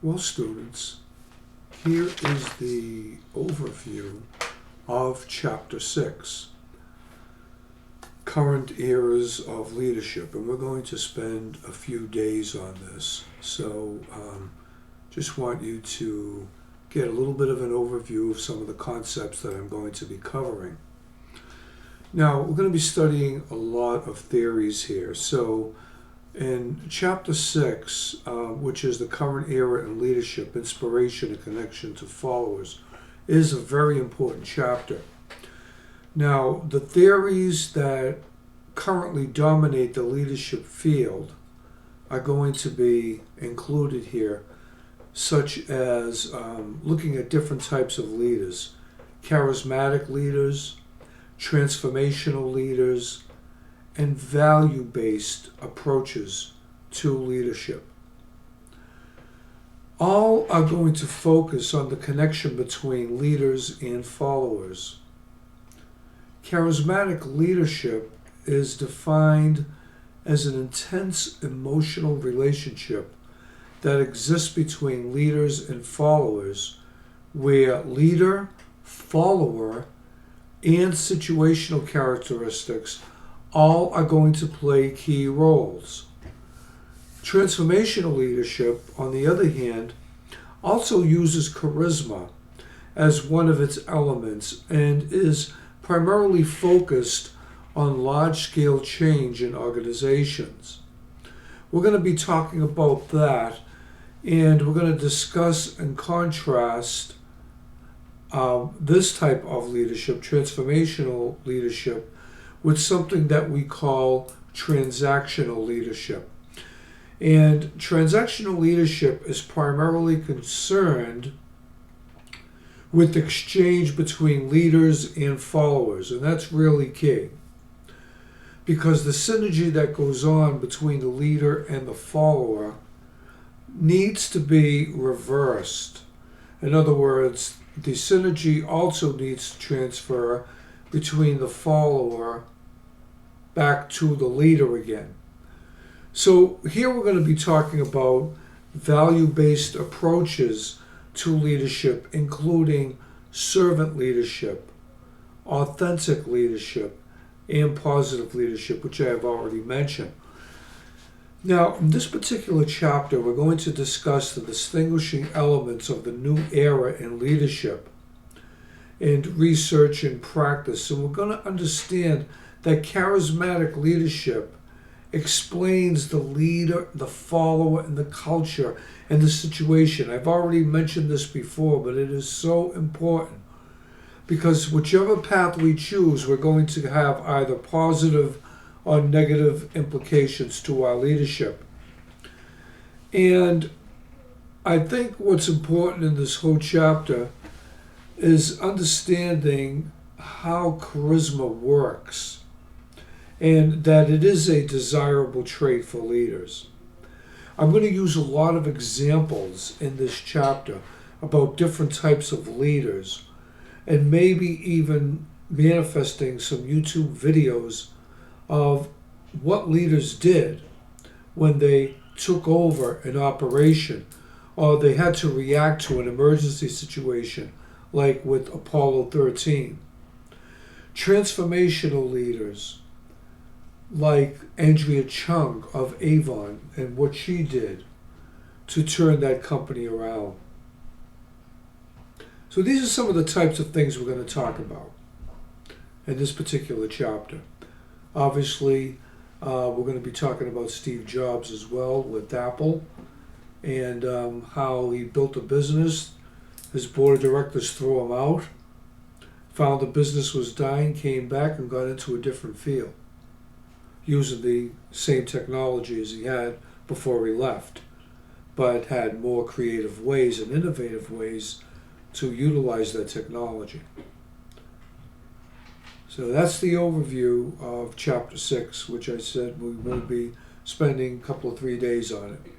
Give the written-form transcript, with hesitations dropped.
Well, students, here is the overview of Chapter 6, Current Eras of Leadership, and we're going to spend a few days on this. So just want you to get a little bit of an overview of some of the concepts that I'm going to be covering. Now, we're going to be studying a lot of theories here. So in Chapter 6, which is the current era in leadership, inspiration and connection to followers, is a very important chapter. Now, the theories that currently dominate the leadership field are going to be included here, such as looking at different types of leaders: charismatic leaders, transformational leaders, and value-based approaches to leadership. All are going to focus on the connection between leaders and followers. Charismatic leadership is defined as an intense emotional relationship that exists between leaders and followers, where leader, follower, and situational characteristics all are going to play key roles. Transformational leadership, on the other hand, also uses charisma as one of its elements and is primarily focused on large-scale change in organizations. We're going to be talking about that, and we're going to discuss and contrast this type of leadership, transformational leadership, with something that we call transactional leadership. And transactional leadership is primarily concerned with exchange between leaders and followers, and that's really key, because the synergy that goes on between the leader and the follower needs to be reversed. In other words, the synergy also needs to transfer between the follower back to the leader again. So here we're going to be talking about value-based approaches to leadership, including servant leadership, authentic leadership, and positive leadership, which I have already mentioned. Now, in this particular chapter, we're going to discuss the distinguishing elements of the new era in leadership and research and practice. And we're going to understand that charismatic leadership explains the leader, the follower, and the culture and the situation. I've already mentioned this before, but it is so important, because whichever path we choose, we're going to have either positive or negative implications to our leadership. And I think what's important in this whole chapter is understanding how charisma works, and that it is a desirable trait for leaders. I'm going to use a lot of examples in this chapter about different types of leaders, and maybe even manifesting some YouTube videos of what leaders did when they took over an operation, or they had to react to an emergency situation, like with Apollo 13. Transformational leaders, like Andrea Chung of Avon and what she did to turn that company around. So these are some of the types of things we're going to talk about in this particular chapter. Obviously, we're going to be talking about Steve Jobs as well with Apple, and how he built a business. His board of directors threw him out, found the business was dying, came back and got into a different field, using the same technology as he had before he left, but had more creative ways and innovative ways to utilize that technology. So that's the overview of Chapter 6, which I said we will be spending a couple of 3 days on it.